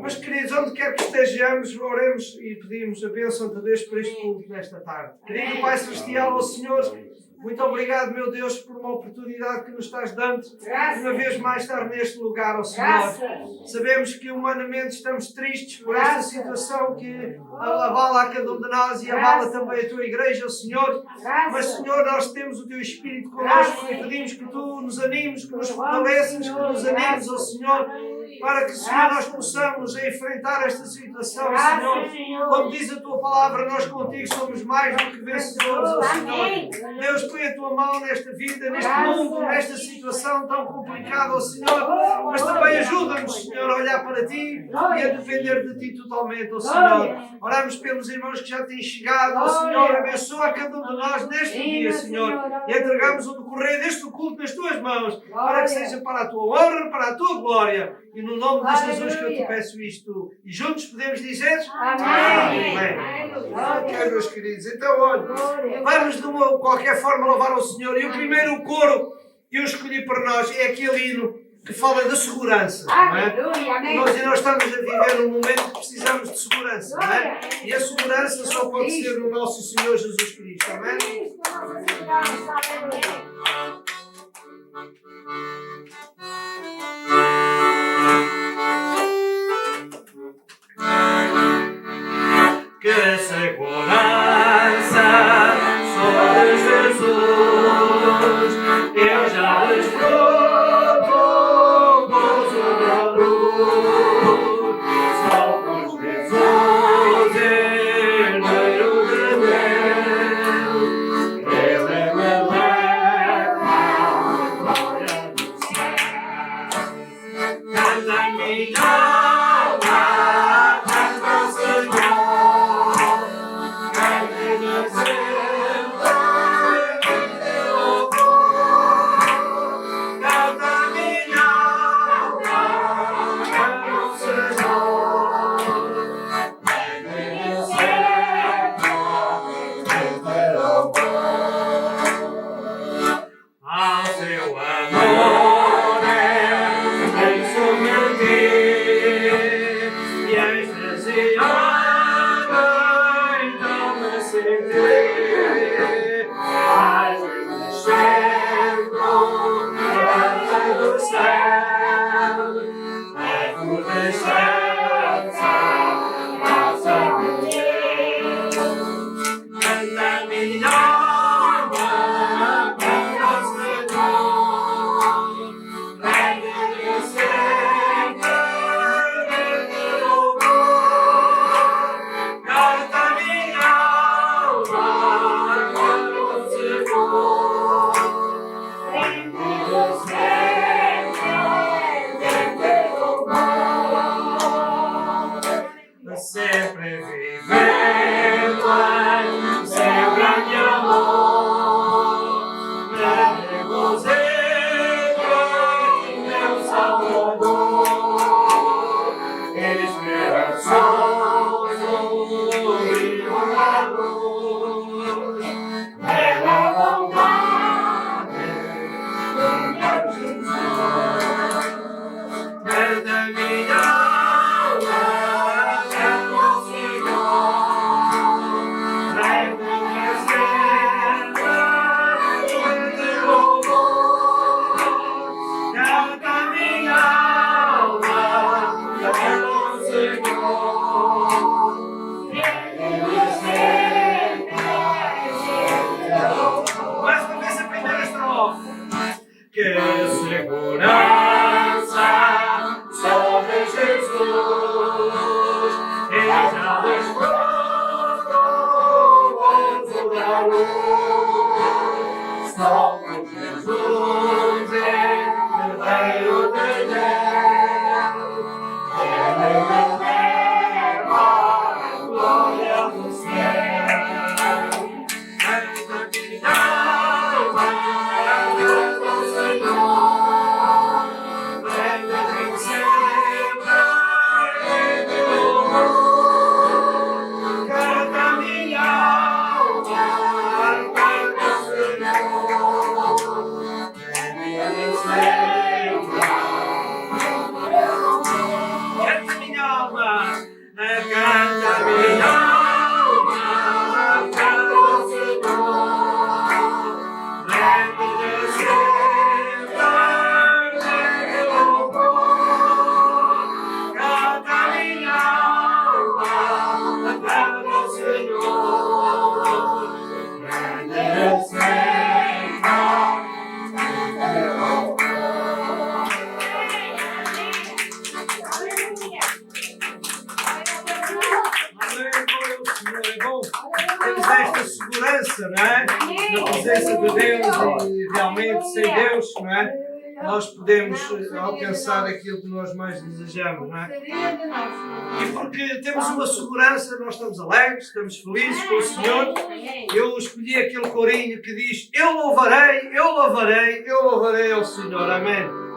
Mas, queridos, onde quer que estejamos, oremos e pedimos a bênção de Deus por este culto nesta tarde. Querido Pai Celestial, ao Senhor, muito obrigado, meu Deus, por uma oportunidade que nos estás dando de uma vez mais estar neste lugar, ó Senhor. Sabemos que humanamente estamos tristes por esta situação que abala a cada um de nós e abala também a tua igreja, ó Senhor. Mas, Senhor, nós temos o teu Espírito connosco e pedimos que tu nos animes, que nos fortaleças, que nos animes, ó Senhor, para que, Senhor, nós possamos enfrentar esta situação, Senhor. Como diz a tua palavra, nós contigo somos mais do que vencedores, ó Senhor. Deus, põe a tua mão nesta vida, neste mundo, nesta situação tão complicada, ó Senhor. Mas também ajuda-nos, Senhor, a olhar para ti e a depender de ti totalmente, ó Senhor. Oramos pelos irmãos que já têm chegado, ó Senhor. Abençoa cada um de nós neste dia, Senhor. E entregamos o decorrer deste culto nas tuas mãos, para que seja para a tua honra, para a tua glória. E no nome de Jesus que eu te peço isto. E juntos podemos dizer? Amém. Ok, meus queridos. Então, olha, vamos de qualquer forma louvar ao Senhor. E o primeiro coro que eu escolhi para nós é aquele hino que fala da segurança. Não é? Nós ainda estamos a viver num momento que precisamos de segurança. Não é? E a segurança só pode ser no nosso Senhor Jesus Cristo. Amém? Que segurança só de Jesus, eu já desfruto gozo da luz, só por Jesus, Herdeiro de Deus, Ele me leva à glória do céu. Canta minha seu amor é bem submergido. segurança, não é? Na presença de Deus e realmente sem Deus, não é? Nós podemos alcançar aquilo que nós mais desejamos, não é? E porque temos uma segurança, nós estamos alegres, estamos felizes com o Senhor. Eu escolhi aquele corinho que diz: eu louvarei, eu louvarei, eu louvarei ao Senhor. Amém.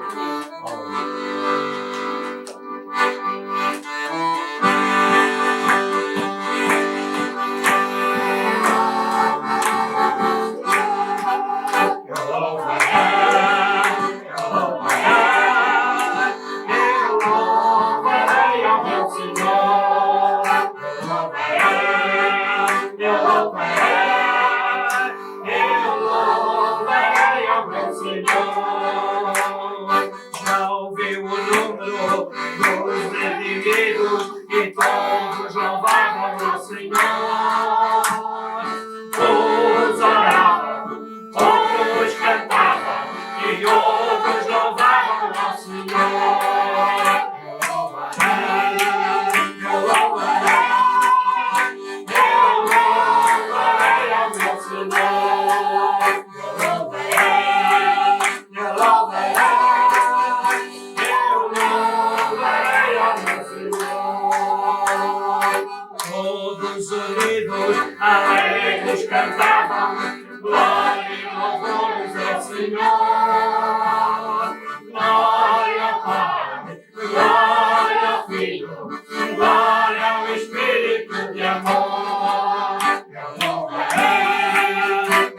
Todos unidos, alegres cantavam, glória e louvores ao Senhor. Glória ao Pai, glória ao Filho, glória ao Espírito de amor. Eu louvarei,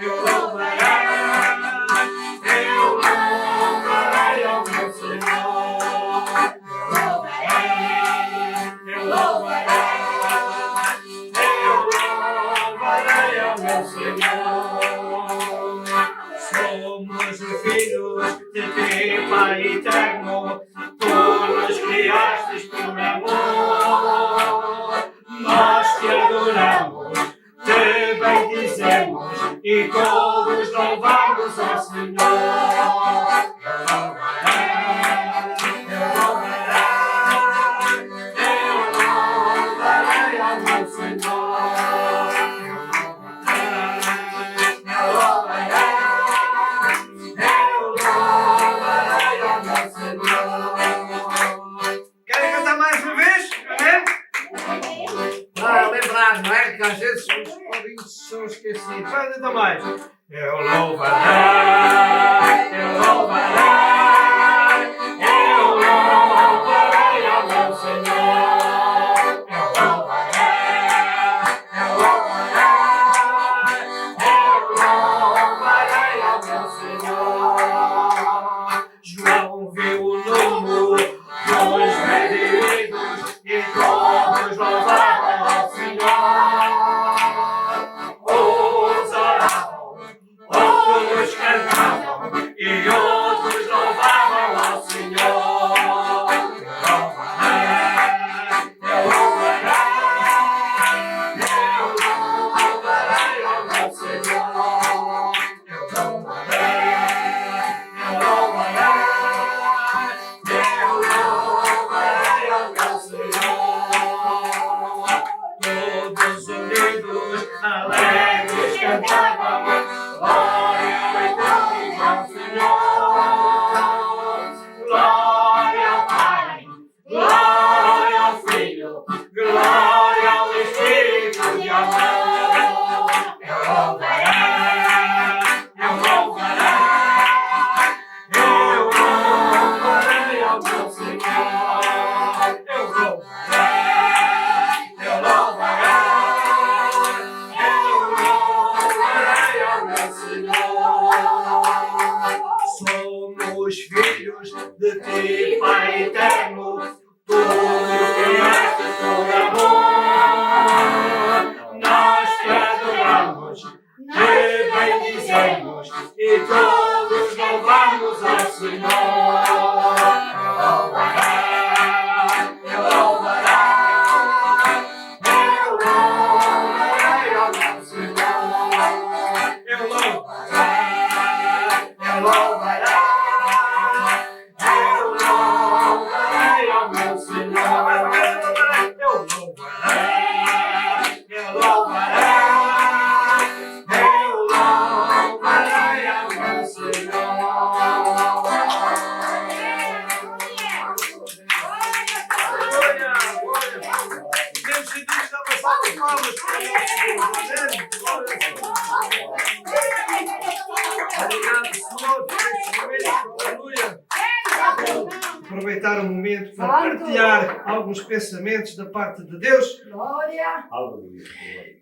eu louvarei, eu louvarei ao meu Senhor. Eu louvarei. Somos filhos de ti, Pai eterno, tu nos criastes por amor. Nós te adoramos, te bendizemos e todos louvamos ao Senhor. Eu louvarei ao meu Senhor. Não é? Que às vezes os ouvintes são esquecidos. Vai ainda mais. Eu louvarei, eu louvarei, eu louvarei ao meu Senhor. Eu louvarei, eu louvarei, eu louvarei ao meu Senhor. João viu o número dos redimidos e todos louvaram ao Senhor. Os oravam, outros cantavam. rapidamente para partilhar alguns pensamentos da parte de Deus. Glória.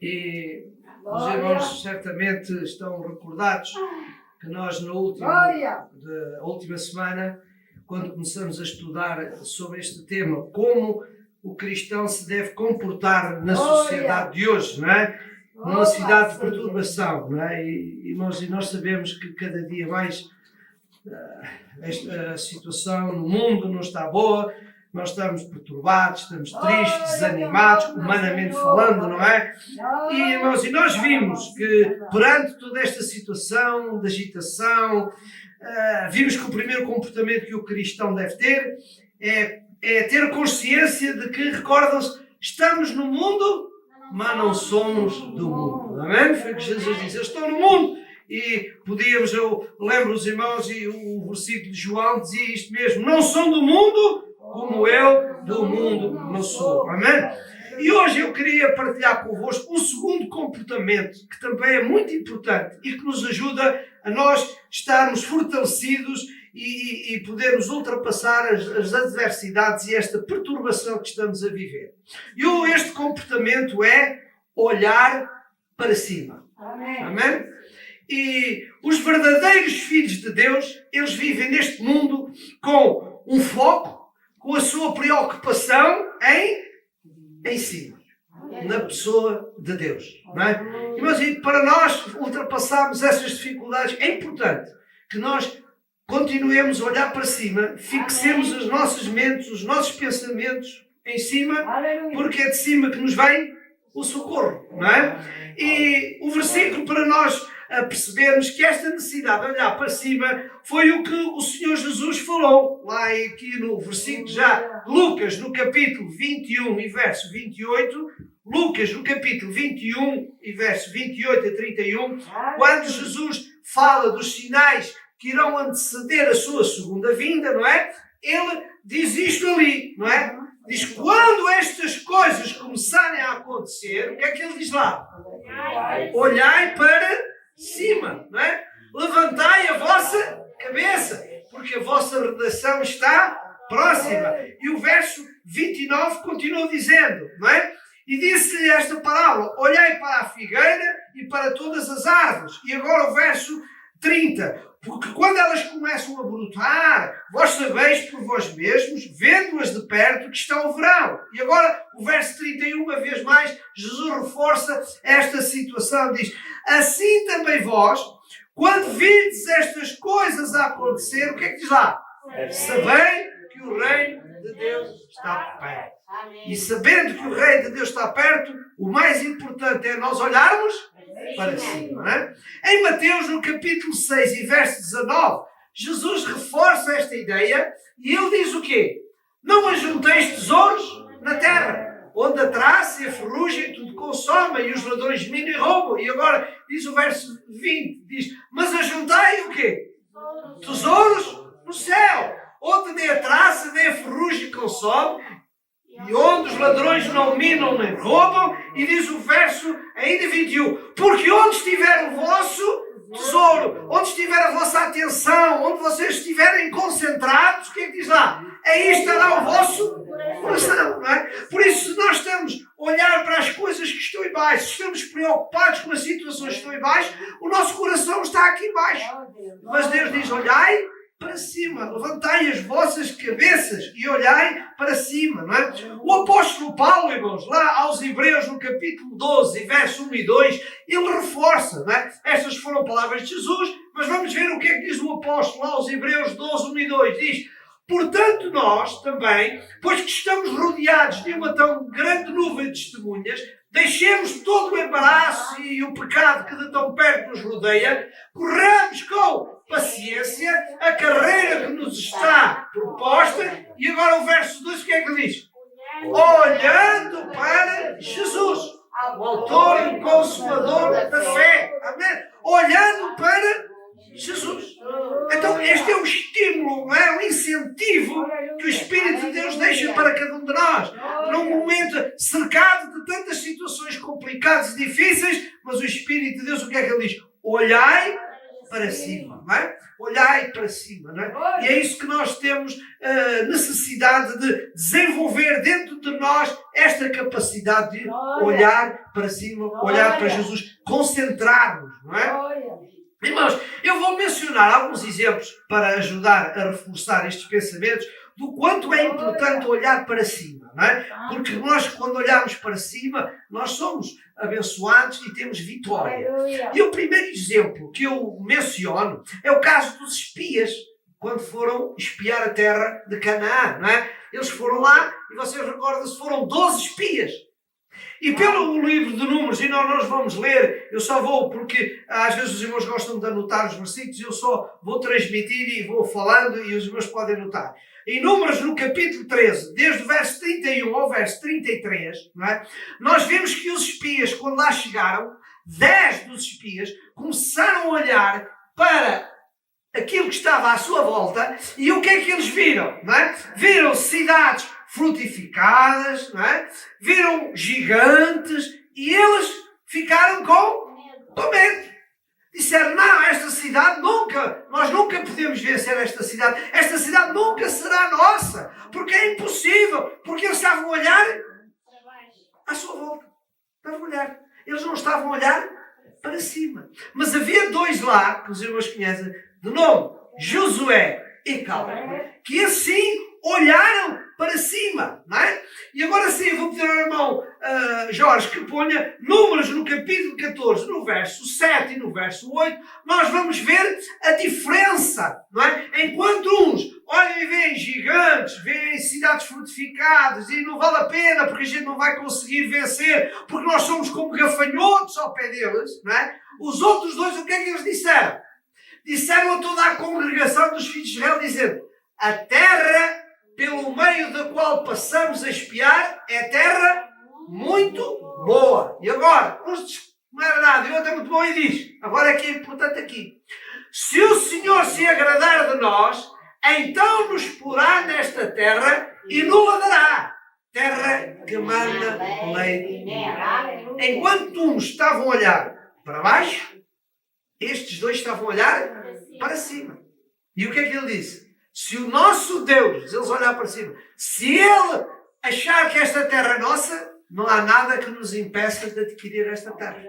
E os irmãos certamente estão recordados que nós na última semana, quando começamos a estudar sobre este tema, como o cristão se deve comportar na sociedade de hoje, não é? Numa cidade de perturbação, não é? E nós sabemos que cada dia mais esta situação no mundo não está boa, nós estamos perturbados, estamos tristes, desanimados, humanamente falando, não é? E nós vimos que perante toda esta situação de agitação, vimos que o primeiro comportamento que o cristão deve ter é ter consciência de que, recordam-se, estamos no mundo, mas não somos do mundo. Amém? Foi o que Jesus disse. Eu estou no mundo. E eu lembro os irmãos, e o versículo de João dizia isto mesmo: não são do mundo, como eu do mundo não sou. Amém? E hoje eu queria partilhar convosco um segundo comportamento que também é muito importante e que nos ajuda a nós estarmos fortalecidos e podermos ultrapassar as adversidades e esta perturbação que estamos a viver. E este comportamento é olhar para cima. Amém. Amém? E os verdadeiros filhos de Deus, eles vivem neste mundo com um foco, com a sua preocupação em cima, na pessoa de Deus. Não é? E para nós ultrapassarmos essas dificuldades, é importante que nós continuemos a olhar para cima, fixemos as nossas mentes, os nossos pensamentos em cima, porque é de cima que nos vem o socorro. Não é? E o versículo para nós percebermos que esta necessidade de olhar para cima foi o que o Senhor Jesus falou, lá aqui no versículo já, Lucas, no capítulo 21 e verso 28, Lucas, no capítulo 21 e verso 28 a 31, quando Jesus fala dos sinais que irão anteceder a sua segunda vinda, não é? Ele diz isto ali, não é? Diz, quando estas coisas começarem a acontecer, o que é que ele diz lá? Olhai para cima, não é? Levantai a vossa cabeça, porque a vossa redenção está próxima. E o verso 29 continua dizendo, não é? E disse-lhe esta parábola: olhai para a figueira e para todas as árvores. E agora o verso 30. Porque quando elas começam a brotar, vós sabeis por vós mesmos, vendo-as de perto, que está o verão. E agora o verso 31, uma vez mais, Jesus reforça esta situação. Diz, assim também vós, quando vides estas coisas a acontecer, o que é que diz lá? Sabei que o reino de Deus está perto. E sabendo que o reino de Deus está perto, o mais importante é nós olharmos para cima, não é? Em Mateus, no capítulo 6 e verso 19, Jesus reforça esta ideia e ele diz o quê? Não ajunteis tesouros na terra, onde a traça e a ferrugem tudo consomem e os ladrões minam e roubam. E agora diz o verso 20, diz, mas ajuntai o quê? Tesouros no céu, onde nem a traça nem a ferrugem consome, e onde os ladrões não minam nem roubam. E diz o verso ainda 21, porque onde estiver o vosso tesouro, onde estiver a vossa atenção, onde vocês estiverem concentrados, o que é que diz lá? Aí estará o vosso coração, não é? Por isso, se nós estamos a olhar para as coisas que estão em baixo, se estamos preocupados com as situações que estão em baixo, o nosso coração está aqui em baixo. Mas Deus diz, olhai para cima, levantai as vossas cabeças e olhai para cima, não é? O apóstolo Paulo, irmãos, lá aos Hebreus, no capítulo 12, verso 1 e 2, ele reforça, não é? Estas foram palavras de Jesus, mas vamos ver o que é que diz o apóstolo lá aos Hebreus 12, 1 e 2. Diz, portanto nós também, pois que estamos rodeados de uma tão grande nuvem de testemunhas, deixemos todo o embaraço e o pecado que de tão perto nos rodeia, corramos com paciência a carreira que nos está proposta. E agora o verso 2, o que é que diz? Olhando para Jesus, o autor e o consumador da fé. Amém? Olhando para Jesus. Então este é o estímulo, não é? O incentivo que o Espírito de Deus deixa para cada um de nós. Num momento cercado de tantas situações complicadas e difíceis, mas o Espírito de Deus, o que é que ele diz? Olhai para cima, não é? olhai para cima. Não é? E é isso que nós temos necessidade de desenvolver dentro de nós, esta capacidade de olhar para cima, olhar para Jesus, concentrar-nos. Não é? Irmãos, eu vou mencionar alguns exemplos para ajudar a reforçar estes pensamentos do quanto é importante olhar para cima, não é? Porque nós, quando olhamos para cima, nós somos abençoados e temos vitória. E o primeiro exemplo que eu menciono é o caso dos espias, quando foram espiar a terra de Canaã, não é? Eles foram lá e vocês recordam-se, foram 12 espias. E pelo livro de Números, e nós vamos ler, eu só vou, porque às vezes os irmãos gostam de anotar os versículos, eu só vou transmitir e vou falando e os irmãos podem anotar. Em Números, no capítulo 13, desde o verso 31 ao verso 33, não é? Nós vemos que os espias, quando lá chegaram, 10 dos espias começaram a olhar para aquilo que estava à sua volta e o que é que eles viram? Não é? Viram cidades frutificadas, não é? Viram gigantes e eles ficaram com medo. Disseram, não, esta cidade nós nunca podemos vencer esta cidade nunca será nossa, porque é impossível, porque eles estavam a olhar à sua volta. Estavam a olhar. Eles não estavam a olhar para cima. Mas havia 2 lá, que os irmãos conhecem, de nome Josué e Caleb, que assim olharam para cima, não é? E agora sim, vou pedir ao irmão Jorge que ponha Números no capítulo 14, no verso 7 e no verso 8, nós vamos ver a diferença, não é? Enquanto uns olham e veem gigantes, veem cidades fortificadas e não vale a pena porque a gente não vai conseguir vencer, porque nós somos como gafanhotos ao pé deles, não é? Os outros 2, o que é que eles disseram? Disseram a toda a congregação dos filhos de Israel, dizendo, a terra pelo meio da qual passamos a espiar é terra muito boa. E agora, uns não era nada, e outro é muito bom e diz, agora é que é importante aqui, se o Senhor se agradar de nós, então nos porá nesta terra e nos dará. Terra que manda leite. Enquanto uns estavam a olhar para baixo, estes 2 estavam a olhar para cima. E o que é que ele disse? Se o nosso Deus, eles olhar para cima, se Ele achar que esta terra é nossa, não há nada que nos impeça de adquirir esta terra.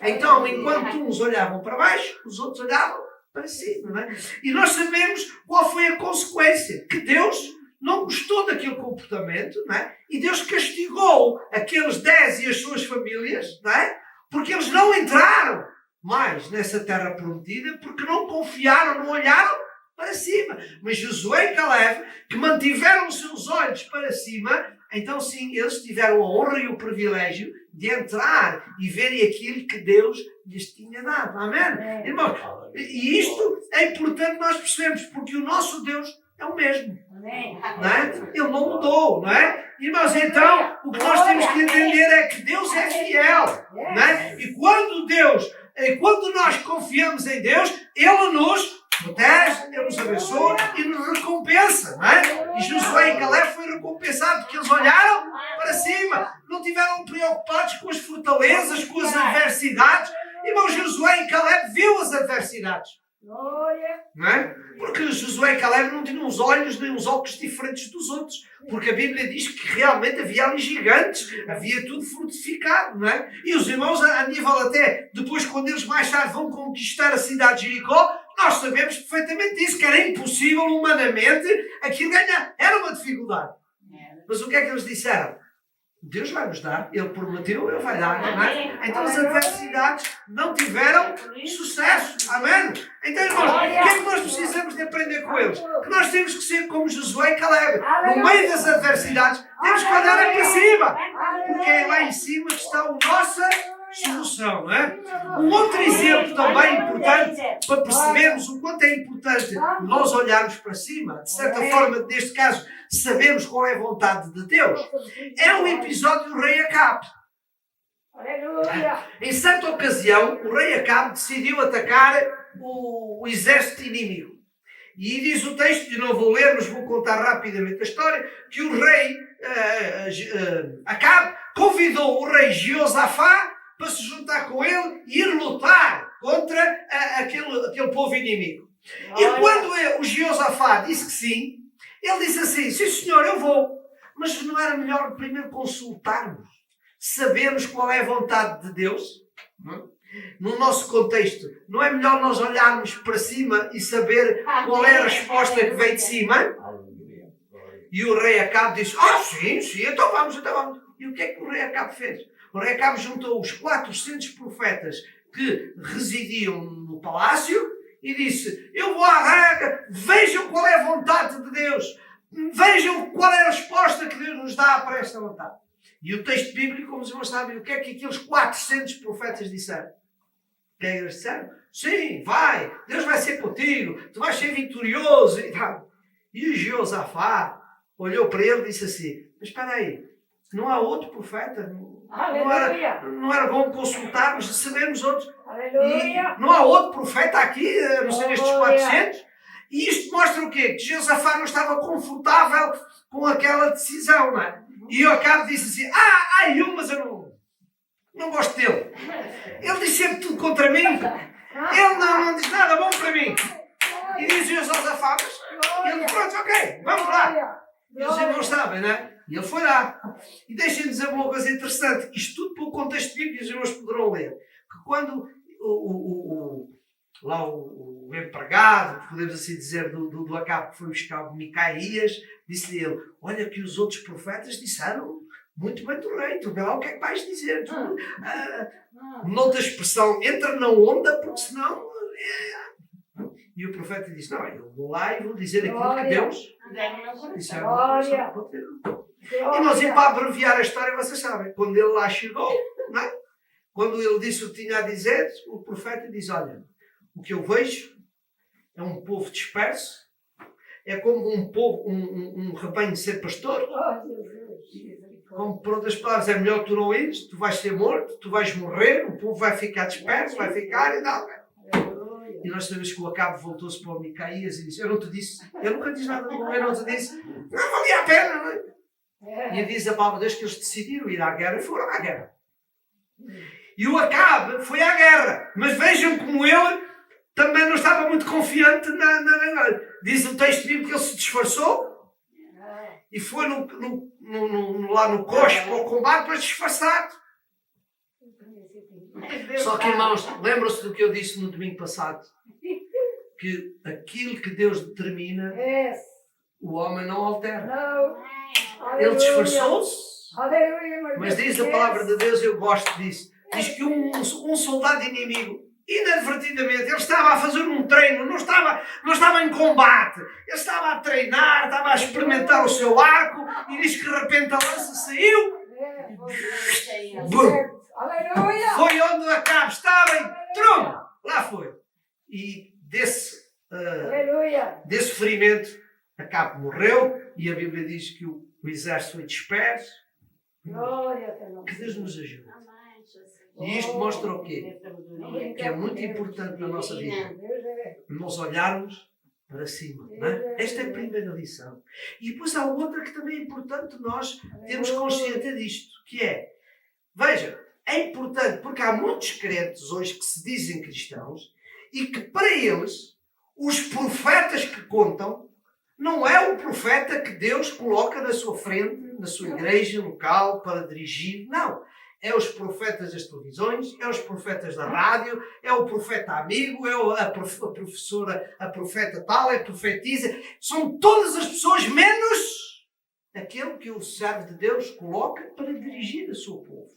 Então, enquanto uns olhavam para baixo, os outros olhavam para cima. Não é? E nós sabemos qual foi a consequência. Que Deus não gostou daquele comportamento, não é? E Deus castigou aqueles 10 e as suas famílias, não é? Porque eles não entraram mais nessa terra prometida, porque não confiaram, não olharam para cima. Mas Josué e Caleb, que mantiveram os seus olhos para cima, então sim, eles tiveram a honra e o privilégio de entrar e verem aquilo que Deus lhes tinha dado. Amém? Irmãos, e isto é importante nós percebermos, porque o nosso Deus é o mesmo. Não é? Ele não mudou, não é? Irmãos, então, o que nós temos que entender é que Deus é fiel. Não é? E quando nós confiamos em Deus, Ele nos protege, Ele nos abençoa e nos recompensa, não é? E Josué e Caleb foi recompensado porque eles olharam para cima, não estiveram preocupados com as fortalezas, com as adversidades. Irmão, Josué e Caleb viu as adversidades, não é? Porque Josué e Caleb não tinham uns olhos nem uns óculos diferentes dos outros, porque a Bíblia diz que realmente havia ali gigantes, havia tudo fortificado, não é? E os irmãos, a nível até, depois quando eles mais tarde vão conquistar a cidade de Jericó, nós sabemos perfeitamente isso, que era impossível humanamente aquilo ganhar. Era uma dificuldade. Mas o que é que eles disseram? Deus vai nos dar, Ele prometeu, Ele vai dar. Não é? Então as adversidades não tiveram sucesso. Amém? Então, irmãos, o que é que nós precisamos de aprender com eles? Que nós temos que ser como Josué e Caleb. No meio das adversidades, temos que olhar para cima. Porque é lá em cima que está a nossa solução, não é? Um outro exemplo também importante para percebermos o quanto é importante nós olharmos para cima, de certa forma, neste caso, sabemos qual é a vontade de Deus, é o episódio do rei Acabe. Em certa ocasião, o rei Acabe decidiu atacar o exército inimigo. E diz o texto, e não vou ler, mas vou contar rapidamente a história, que o rei Acabe convidou o rei Jeosafá para se juntar com ele e ir lutar contra aquele povo inimigo. E quando o Jeosafá disse que sim, ele disse assim, sim senhor, eu vou. Mas não era melhor primeiro consultarmos, sabermos qual é a vontade de Deus? No nosso contexto, não é melhor nós olharmos para cima e saber qual é a resposta que vem de cima? E o rei Acabe disse, sim, então vamos. E o que é que o rei Acabe fez? O rei Acabe juntou os 400 profetas que residiam no palácio e disse, eu vou à guerra, vejam qual é a vontade de Deus, vejam qual é a resposta que Deus nos dá para esta vontade. E o texto bíblico, como os irmãos sabem, o que é que aqueles 400 profetas disseram? O que é que eles disseram? Sim, vai, Deus vai ser contigo, tu vais ser vitorioso e tal. E o Jeosafá olhou para ele e disse assim, mas espera aí, não há outro profeta? Não era bom consultarmos e sabermos outros? E não há outro profeta aqui, não sei, nestes 400? E isto mostra o quê? Que Jeosafá não estava confortável com aquela decisão, não é? E o Acabe disse assim, mas eu não gosto dele. Ele diz sempre tudo contra mim. Ele não diz nada bom para mim. E diz Jeosafá, mas ele, pronto, ok, vamos lá. E os irmãos sabem, não é? E ele foi lá. E deixem-me dizer uma coisa interessante. Isto tudo pelo contexto bíblico que os irmãos poderão ler. Que quando o empregado, podemos assim dizer, do Acabe, que foi buscar o Micaías, disse-lhe ele, olha que os outros profetas disseram muito bem do rei, tu vê lá o que é que vais dizer. Noutra expressão, entra na onda, porque senão... E o profeta disse, não, eu vou lá e vou dizer aquilo que Deus disse. E nós, para abreviar a história, vocês sabem, quando ele lá chegou, não é? Quando ele disse o que tinha a dizer, o profeta diz, olha, o que eu vejo é um povo disperso, é como um povo, um rebanho sem pastor. Como por outras palavras, é melhor tu não ires, tu vais ser morto, tu vais morrer, o povo vai ficar disperso, vai ficar e tal. E nós sabemos que o Acabe voltou-se para o Micaías e disse, eu não te disse, eu nunca disse nada de bom, eu não te disse, não valia a pena, não é? E diz a palavra de Deus que eles decidiram ir à guerra e foram à guerra. E o Acabe foi à guerra, mas vejam como ele também não estava muito confiante na guerra. Diz o texto bíblico que ele se disfarçou e foi lá no coche para o combate para disfarçar. Só que, irmãos, lembram-se do que eu disse no domingo passado? Que aquilo que Deus determina, o homem não altera. Ele disfarçou-se, mas diz a palavra de Deus, eu gosto disso, diz que um soldado inimigo, inadvertidamente, ele estava a fazer um treino, não estava em combate, ele estava a treinar, estava a experimentar o seu arco, e diz que de repente a lança saiu, foi onde o Acabe estava e trum, lá foi. E desse ferimento, Acabe morreu, e a Bíblia diz que o exército foi disperso. Que Deus nos ajude. E isto mostra o quê? Que é muito importante na nossa vida nós olharmos para cima. Não é? Esta é a primeira lição. E depois há outra que também é importante nós termos consciência disto, que é, veja, é importante porque há muitos crentes hoje que se dizem cristãos e que para eles os profetas que contam não é o profeta que Deus coloca na sua frente, na sua igreja local para dirigir, não. É os profetas das televisões, é os profetas da rádio, é o profeta amigo, é a professora, a profeta tal, é a profetisa. São todas as pessoas menos aquele que o servo de Deus coloca para dirigir o seu povo.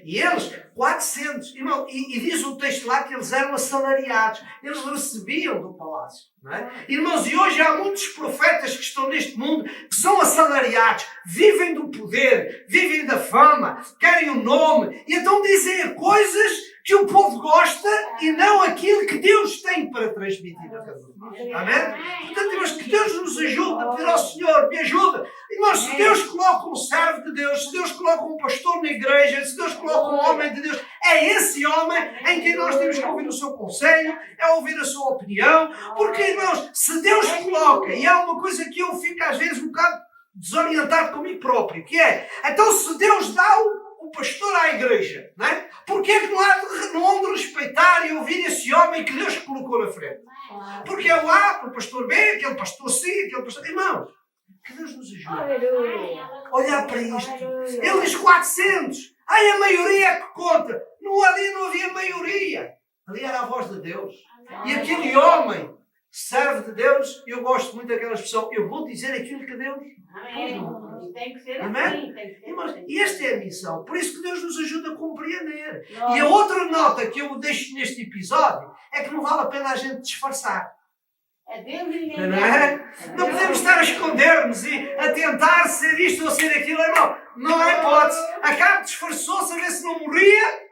E eles, 400, irmão, e diz o texto lá que eles eram assalariados, eles recebiam do palácio, não é? Irmãos, e hoje há muitos profetas que estão neste mundo que são assalariados, vivem do poder, vivem da fama, querem o nome, e então dizem coisas que o povo gosta e não aquilo que Deus tem para transmitir a cada um. Amém? Portanto, irmãos, que Deus nos ajude a pedir ao Senhor, me ajuda. Irmãos, se Deus coloca um servo de Deus, se Deus coloca um pastor na igreja, se Deus coloca um homem de Deus, é esse homem em quem nós temos que ouvir o seu conselho, é ouvir a sua opinião, porque, irmãos, se Deus coloca, e há uma coisa que eu fico às vezes um bocado desorientado comigo próprio, que é, então se Deus dá o pastor à igreja? Não é? Porquê é que não hão de respeitar e ouvir esse homem que Deus colocou na frente? Porque é o A, o pastor B, aquele pastor C, aquele pastor... Irmãos, que Deus nos ajude. Olhar para isto. Ele diz 400. Ai, a maioria é que conta. Ali não havia maioria. Ali era a voz de Deus. E aquele homem serve de Deus. Eu gosto muito daquela expressão. Eu vou dizer aquilo que Deus... Tem que ser Amém? assim. Tem que ser Irmãos, assim. esta é a missão. Por isso que Deus nos ajuda a compreender. E a outra nota que eu deixo neste episódio é que não vale a pena a gente disfarçar. É Deus e ninguém. Não é? Não podemos estar a esconder-nos e a tentar ser isto ou ser aquilo. Não há hipótese. Acaba disfarçou-se a ver se não morria.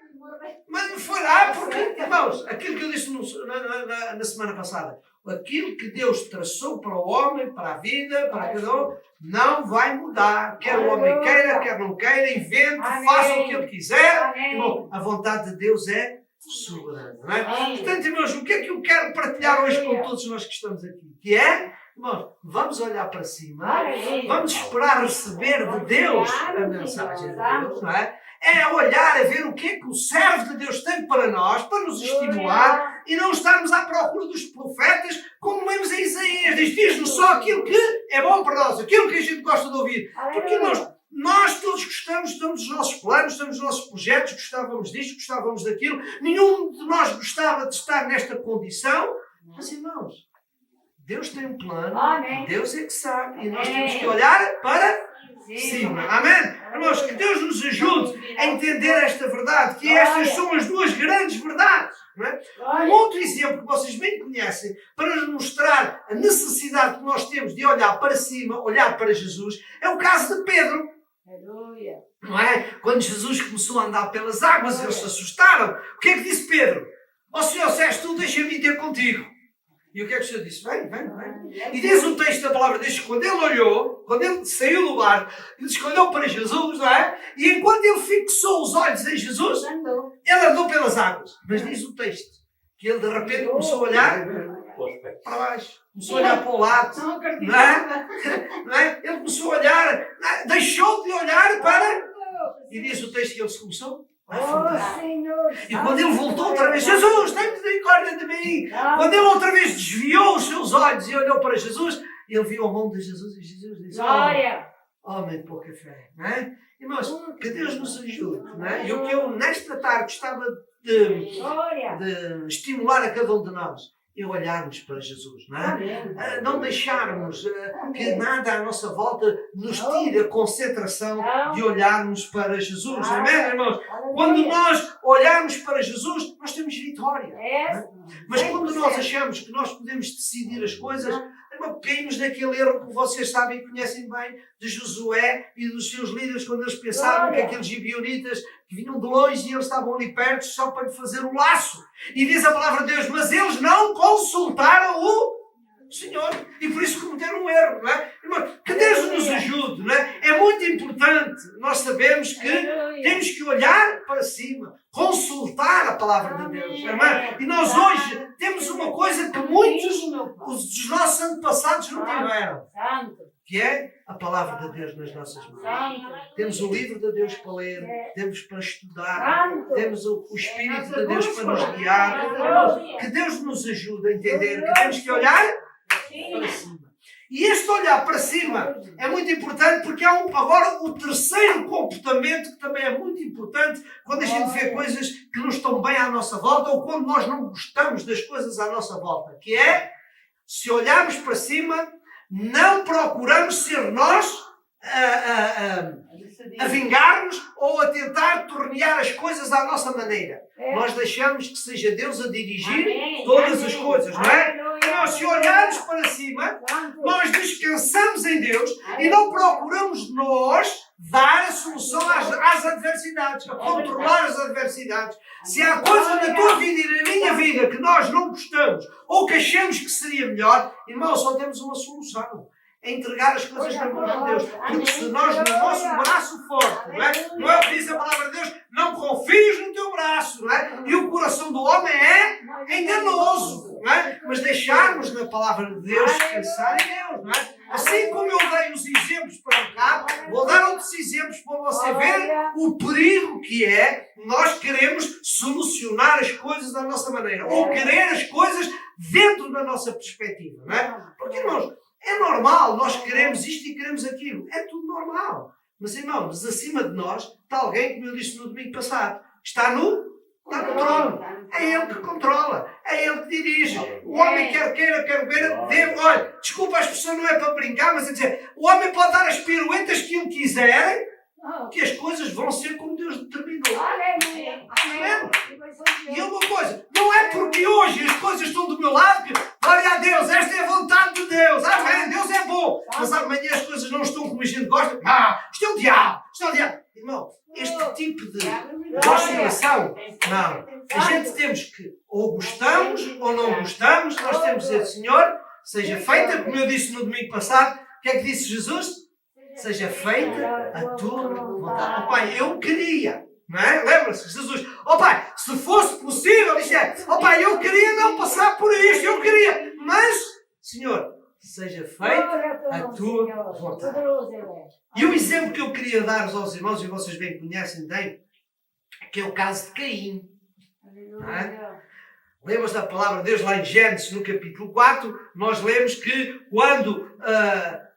Mas não foi lá porque, irmãos, aquilo que eu disse na semana passada, aquilo que Deus traçou para o homem, para a vida, para cada um, não vai mudar. Quer o homem queira, quer não queira, invente, faça o que ele quiser. Irmão, a vontade de Deus é soberana. Não é? Portanto, irmãos, o que é que eu quero partilhar hoje com todos nós que estamos aqui? Que é, irmãos, vamos olhar para cima, vamos esperar receber de Deus a mensagem de Deus, não é? É olhar a ver o que é que o servo de Deus tem para nós, para nos estimular e não estarmos à procura dos profetas, como vemos em Isaías. Diz-nos só aquilo que é bom para nós, aquilo que a gente gosta de ouvir. Porque nós todos gostamos, estamos nos nossos planos, estamos nos nossos projetos, gostávamos disto, gostávamos daquilo. Nenhum de nós gostava de estar nesta condição. Mas, irmãos, Deus tem um plano, Deus é que sabe, e nós temos que olhar para cima. Amém? Irmãos, que Deus nos ajude a entender esta verdade, que estas são as duas grandes verdades. Não é? Um outro exemplo que vocês bem conhecem, para nos mostrar a necessidade que nós temos de olhar para cima, olhar para Jesus, é o caso de Pedro. Não é? Quando Jesus começou a andar pelas águas, eles se assustaram. O que é que disse Pedro? Ó Senhor, se és tu, deixa-me ir ter contigo. E o que é que o Senhor disse? Vem. E diz o texto da palavra de Deus, quando ele olhou, quando ele saiu do barco, ele olhou para Jesus, não é? E enquanto ele fixou os olhos em Jesus, ele andou pelas águas. Mas diz o texto, que ele de repente começou a olhar para baixo. Começou a olhar para o lado. Não é? Ele começou a olhar, deixou de olhar para... E diz o texto que ele se começou a afundar. E quando ele voltou outra vez, Jesus, tem misericórdia de mim. Quando ele outra vez desviou os seus olhos e olhou para Jesus, ele viu a mão de Jesus e Jesus disse, homem de pouca fé. Não é? Irmãos, que Deus nos ajude. Não é? E o que eu nesta tarde gostava de estimular a cada um de nós, é olharmos para Jesus, não é? Não deixarmos que nada à nossa volta nos tire a concentração de olharmos para Jesus. Amém, irmãos? Quando nós olharmos para Jesus, nós temos vitória. Mas quando nós achamos que nós podemos decidir as coisas, caímos naquele erro que vocês sabem e conhecem bem de Josué e dos seus líderes, quando eles pensavam que aqueles gibeonitas que vinham de longe e eles estavam ali perto só para lhe fazer o laço. E diz a palavra de Deus, mas eles não consultaram o Senhor. E por isso cometeram um erro, não é? Irmão, que Deus nos ajude, não é? É muito importante nós sabemos que temos que olhar para cima, consultar a palavra de Deus. Amém? E nós hoje temos uma coisa que muitos dos nossos antepassados não tiveram, que é a palavra de Deus nas nossas mãos. Temos o livro de Deus para ler, temos para estudar, temos o Espírito de Deus para nos guiar. Que Deus nos ajude a entender que temos que olhar para cima. E este olhar para cima é muito importante porque há agora o terceiro comportamento que também é muito importante quando a gente vê coisas que não estão bem à nossa volta ou quando nós não gostamos das coisas à nossa volta, que é, se olharmos para cima, não procuramos ser nós a vingar-nos ou a tentar tornear as coisas à nossa maneira. Nós deixamos que seja Deus a dirigir todas as coisas, não é? Nós, se olharmos para cima, nós descansamos em Deus e não procuramos nós dar a solução às adversidades, a controlar as adversidades. Se há coisa na tua vida e na minha vida que nós não gostamos ou que achamos que seria melhor, irmão, só temos uma solução. É entregar as coisas na mão de Deus. Porque se nós, no nosso braço forte, não é o que diz a palavra de Deus, não confies no teu braço, não é? E o coração do homem é enganoso, não é? Mas deixarmos na palavra de Deus descansar em Deus, não é? Assim como eu dei os exemplos para cá, vou dar outros exemplos para você ver o perigo que é nós queremos solucionar as coisas da nossa maneira, ou querer as coisas dentro da nossa perspectiva, não é? Porque, irmãos, é normal, nós queremos isto e queremos aquilo, é tudo normal. Mas, irmãos, acima de nós está alguém, como eu disse no domingo passado, está no trono. É ele que controla, é ele que dirige. O homem quer queira, deve. Olha, desculpa, a expressão não é para brincar, mas é dizer, o homem pode dar as piruetas que ele quiser, que as coisas vão ser como Deus determinou. Amém? E uma coisa, não é porque hoje as coisas estão do meu lado que, glória a Deus, esta é a vontade de Deus. Amém? Deus é bom. Mas amanhã as coisas não estão como a gente gosta. Isto é o diabo. Isto é o diabo. Irmão, este tipo de oscilação, não. A gente temos que, ou gostamos ou não gostamos, nós temos que dizer, Senhor, seja feita, como eu disse no domingo passado, o que é que disse Jesus? Seja feita a tua vontade. Oh Pai, eu queria, não é? Lembra-se que Jesus, oh Pai, se fosse possível, isto é, oh Pai, eu queria não passar por isto, eu queria, mas, Senhor, seja feita a tua vontade. E o exemplo que eu queria dar aos irmãos, e vocês bem conhecem bem, que é o caso de Caim. Lembras da palavra de Deus lá em Gênesis, no capítulo 4, nós lemos que quando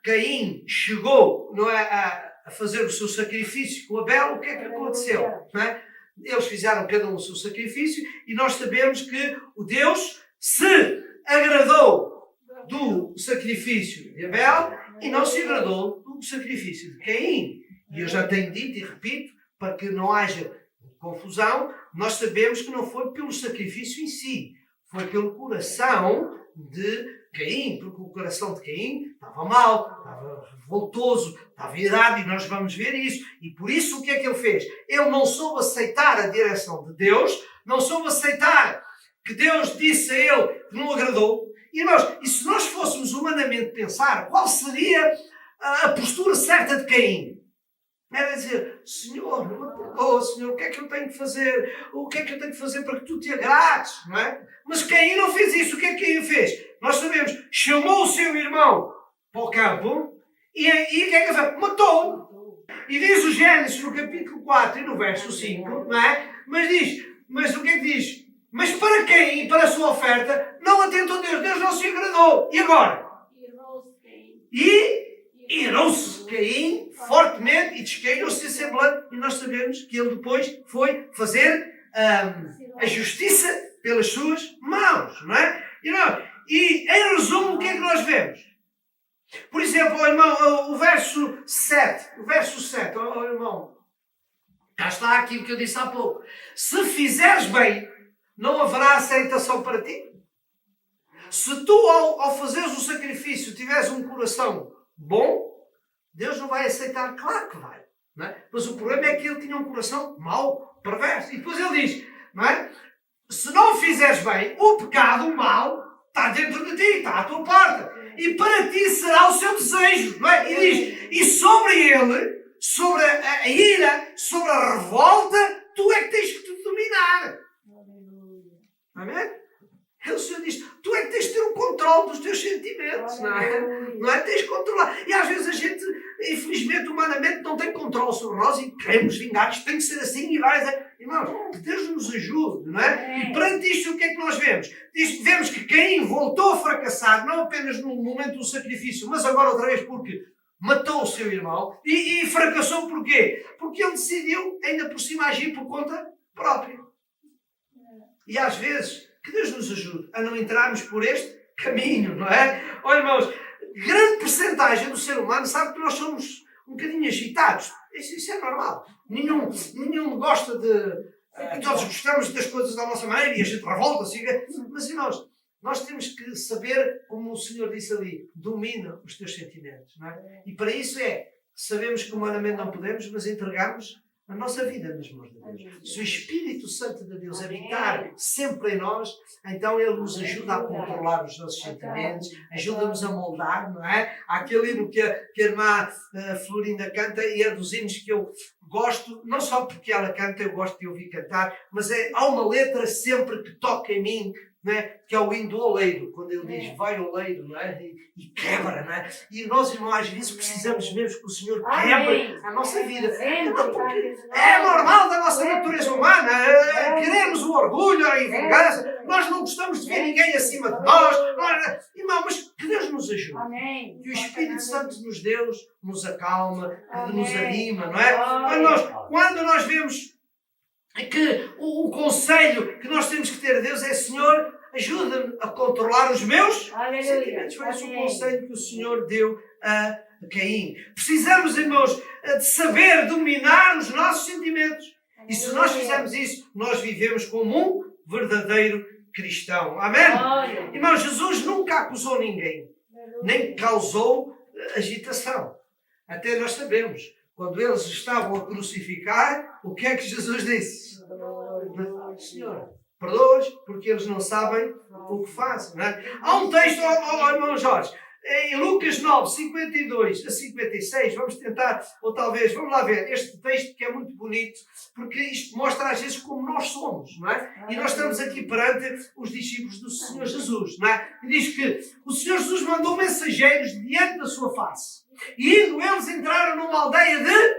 Caim chegou, não é, a fazer o seu sacrifício com Abel, o que é que aconteceu? Não é? Eles fizeram cada um o seu sacrifício e nós sabemos que o Deus se agradou do sacrifício de Abel e não se agradou do sacrifício de Caim. E eu já tenho dito e repito, para que não haja confusão, nós sabemos que não foi pelo sacrifício em si, foi pelo coração de Caim, porque o coração de Caim estava mal, estava revoltoso, estava irado, e nós vamos ver isso. E por isso o que é que ele fez? Ele não soube aceitar a direção de Deus, não soube aceitar que Deus disse a ele que não agradou. E se nós fôssemos humanamente pensar, qual seria a postura certa de Caim? Era dizer, Senhor, Senhor, o que é que eu tenho que fazer? O que é que eu tenho que fazer para que tu te agrades? Não é? Mas Caim não fez isso. O que é que Caim fez? Nós sabemos, chamou o seu irmão para o campo e o que é que ele fez? Matou-o. E diz o Gênesis no capítulo 4 e no verso 5, não é? Mas o que é que diz? Mas para Caim, para a sua oferta, não atentou Deus. Deus não se agradou. E agora? Irou-se Caim fortemente e descaiu-se semblante. E nós sabemos que ele depois foi fazer a justiça pelas suas mãos, não é? E em resumo, o que é que nós vemos? Por exemplo, irmão, o verso 7. O verso 7, irmão, cá está aquilo que eu disse há pouco. Se fizeres bem, não haverá aceitação para ti. Se tu, ao fazeres o sacrifício, tiveres um coração bom, Deus não vai aceitar. Claro que vai. Não é? Mas o problema é que ele tinha um coração mau, perverso. E depois ele diz, não é? Se não fizeres bem, o pecado, o mal, está dentro de ti, está à tua porta. E para ti será o seu desejo. Não é? E diz, e sobre ele, sobre a ira, sobre a revolta, tu é que tens que te dominar. Amém? O Senhor diz, tu é que tens de ter o controle dos teus sentimentos, não é? Não é? Tens de controlar. E às vezes a gente, infelizmente, humanamente, não tem controle sobre nós e queremos vingar, isto tem que ser assim e vai dizer, irmão, que Deus nos ajude, não é? E perante isto, o que é que nós vemos? Vemos que Caim voltou a fracassar, não apenas no momento do sacrifício, mas agora outra vez porque matou o seu irmão e fracassou porquê? Porque ele decidiu, ainda por cima, agir por conta própria. E às vezes, que Deus nos ajude a não entrarmos por este caminho, não é? Olha, irmãos, grande percentagem do ser humano sabe que nós somos um bocadinho agitados. Isso é normal. Nenhum gosta de... todos gostamos das coisas da nossa maneira e a gente revolta-se. Mas, irmãos, nós temos que saber, como o Senhor disse ali, domina os teus sentimentos, não é? E para isso sabemos que humanamente não podemos, mas entregamos a nossa vida nas mãos de Deus. Se o Espírito Santo de Deus habitar sempre em nós, então Ele nos ajuda a controlar os nossos sentimentos, ajuda-nos a moldar, não é? Há aquele hino que a irmã Florinda canta e é dos hinos que eu gosto, não só porque ela canta, eu gosto de ouvir cantar, mas há uma letra sempre que toca em mim, não é? Que é o hino do oleiro, quando ele diz vai oleiro, não é? E quebra, não é? E nós, irmãos, às vezes precisamos mesmo que o Senhor quebre a nossa vida. Então, porque é normal da nossa natureza humana, queremos o orgulho, a vingança, nós não gostamos de ver ninguém acima de nós, irmão, mas que Deus nos ajude. Que o Espírito Santo nos Deus nos acalma, que nos anima, não é? Quando nós vemos que o conselho que nós temos que ter a Deus é: Senhor, ajuda-me a controlar os meus sentimentos. Foi esse o conselho que o Senhor deu a Caim. Precisamos, irmãos, de saber dominar os nossos sentimentos. E se nós fizermos isso, nós vivemos como um verdadeiro cristão. Amém? Irmão, Jesus nunca acusou ninguém, nem causou agitação. Até nós sabemos, quando eles estavam a crucificar, o que é que Jesus disse? Senhor, perdoa-os, porque eles não sabem o que fazem. Não é? Há um texto, irmão Jorge, em Lucas 9, 52 a 56, vamos tentar, ou talvez, vamos lá ver, este texto que é muito bonito, porque isto mostra às vezes como nós somos, não é? E nós estamos aqui perante os discípulos do Senhor Jesus, não é? E diz que o Senhor Jesus mandou mensageiros diante da sua face, e indo eles entraram numa aldeia de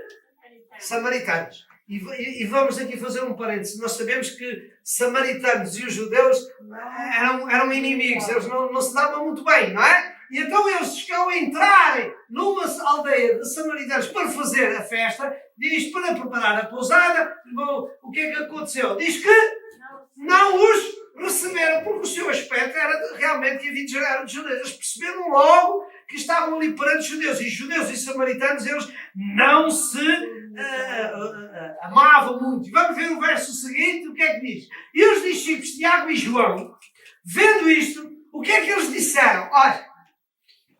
samaritanos. E vamos aqui fazer um parênteses. Nós sabemos que samaritanos e os judeus eram inimigos, eles não se davam muito bem, não é? E então eles chegaram a entrarem numa aldeia de samaritanos para fazer a festa, diz para preparar a pousada. Bom, o que é que aconteceu? Diz que não os receberam, porque o seu aspecto era realmente que havia de gerar de judeus. Eles perceberam logo que estavam ali perante os judeus e samaritanos, eles não se amavam muito. E vamos ver o verso seguinte, o que é que diz? E os discípulos Tiago e João, vendo isto, o que é que eles disseram? Olha,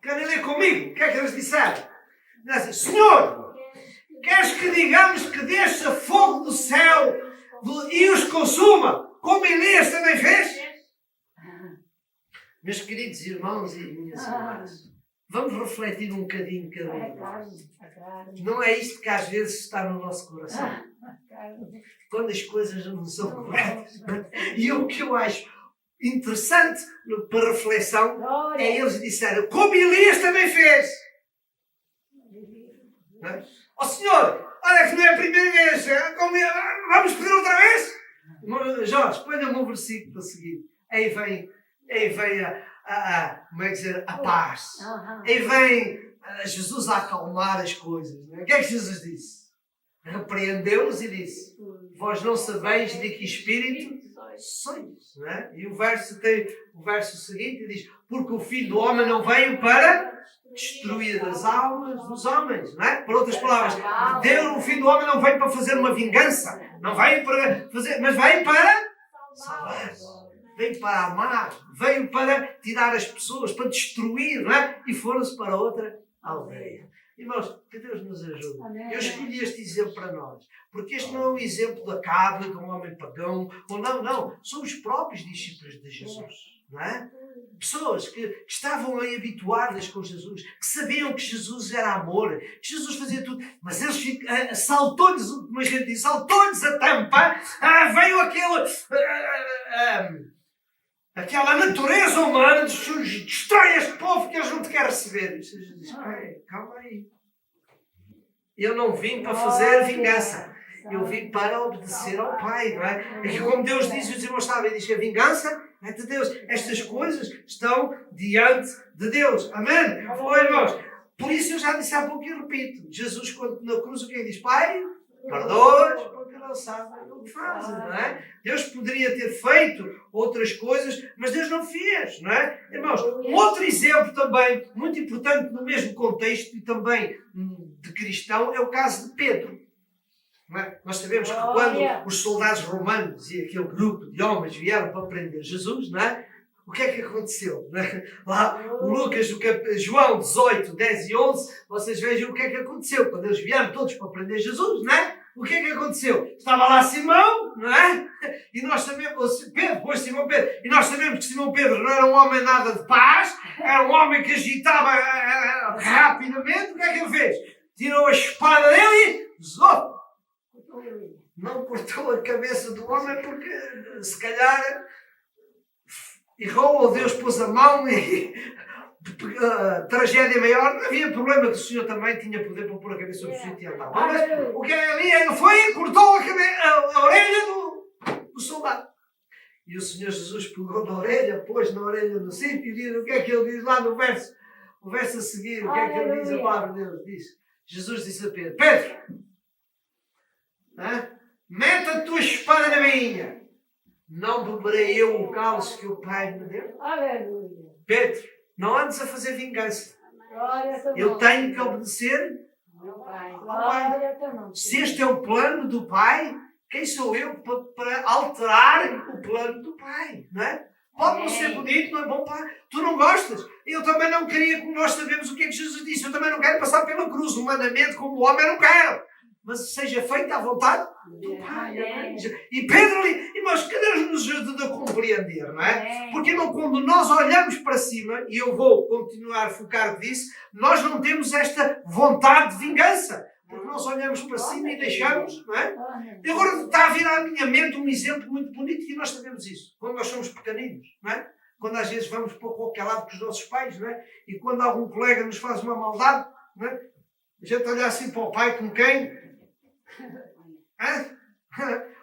querem ler comigo? O que é que eles disseram? Dizem: Senhor, queres que digamos que desça fogo do céu e os consuma, como Elias também fez? Meus queridos irmãos e minhas irmãs, vamos refletir um bocadinho cada um de nós. Não é isto que às vezes está no nosso coração. Quando as coisas não são corretas. E o que eu acho interessante para reflexão é eles disseram: como Elias também fez. Ó Senhor, olha que não é a primeira vez. Vamos pedir outra vez? Jorge, põe-me um versículo a seguir. Aí vem como é que dizer, a paz. Aí vem Jesus a acalmar as coisas. Não é? O que é que Jesus disse? Repreendeu-os e disse: vós não sabeis de que espírito sois. Não é? E o verso seguinte diz: porque o Filho do Homem não veio para destruir as almas dos homens. Não é? Por outras palavras, Deus, o Filho do Homem não veio para fazer uma vingança, não veio para fazer, mas veio para salvar. Veio para amar, veio para tirar as pessoas, para destruir, não é? E foram-se para outra aldeia. Irmãos, que Deus nos ajude. Eu escolhi este exemplo para nós, porque este não é um exemplo da cabra, de um homem pagão, ou não, são os próprios discípulos de Jesus, não é? Pessoas que estavam aí habituadas com Jesus, que sabiam que Jesus era amor, que Jesus fazia tudo, mas eles saltou-lhes, como a gente diz, saltou-lhes a tampa, veio aquela natureza humana destrói este povo que eles não te querem receber. E Jesus diz: calma aí. Eu não vim para fazer vingança. Eu vim para obedecer ao Pai, não é? É que como Deus diz, os irmãos sabem, diz que a vingança é de Deus. Estas coisas estão diante de Deus. Amém? Oh, irmãos, por isso eu já disse há pouco e repito. Jesus, quando na cruz, o que ele diz? Pai, perdoa-os, porque não sabem o que fazem, não é? Deus poderia ter feito outras coisas, mas Deus não fez, não é? Irmãos, outro exemplo também, muito importante no mesmo contexto e também de cristão, é o caso de Pedro. Não é? Nós sabemos que quando os soldados romanos e aquele grupo de homens vieram para prender Jesus, não é? O que é que aconteceu? Não é? Lá, Lucas, João 18, 10 e 11, vocês vejam o que é que aconteceu. Quando eles vieram todos para prender Jesus, não é? O que é que aconteceu? Estava lá Simão, não é? E nós sabemos, Pedro, depois Simão Pedro, e nós sabemos que Simão Pedro não era um homem nada de paz, era um homem que agitava rapidamente. O que é que ele fez? Tirou a espada dele e zop! Não cortou a cabeça do homem porque, se calhar, errou, ou Deus pôs a mão e tragédia maior, não havia problema que o Senhor também tinha poder para pôr a cabeça sobre o sítio e andar. Mas o que é ali, ele foi e cortou a orelha do soldado. E o Senhor Jesus pegou na orelha, pôs na orelha no sítio e diz o que é que ele diz lá no verso. O verso a seguir, o que é que ele diz? A palavra de Deus diz. Jesus disse a Pedro, Pedro, mete a tua espada na bainha. Não beberei eu o cálice que o Pai me deu? Aleluia. Pedro, não andes a fazer vingança. Glória a teu Eu nome. tenho que obedecer. Meu Pai. Pai. Glória a teu nome. Se este é o plano do Pai, quem sou eu para alterar o plano do Pai? Não é? Pode não ser bonito, não é bom, Pai. Tu não gostas. Eu também não queria, como nós sabemos o que é que Jesus disse. Eu também não quero passar pela cruz humanamente como o homem não quero. Mas seja feita à vontade do Pai. Amém. E Pedro ali, irmãos, que Deus nos ajude a compreender, não é? Porque não, quando nós olhamos para cima, e eu vou continuar a focar nisso, nós não temos esta vontade de vingança. Porque nós olhamos para cima e deixamos, não é? E agora está a vir à minha mente um exemplo muito bonito e nós sabemos isso. Quando nós somos pequeninos, não é? Quando às vezes vamos para qualquer lado com os nossos pais, não é? E quando algum colega nos faz uma maldade, não é? A gente olha assim para o pai como quem?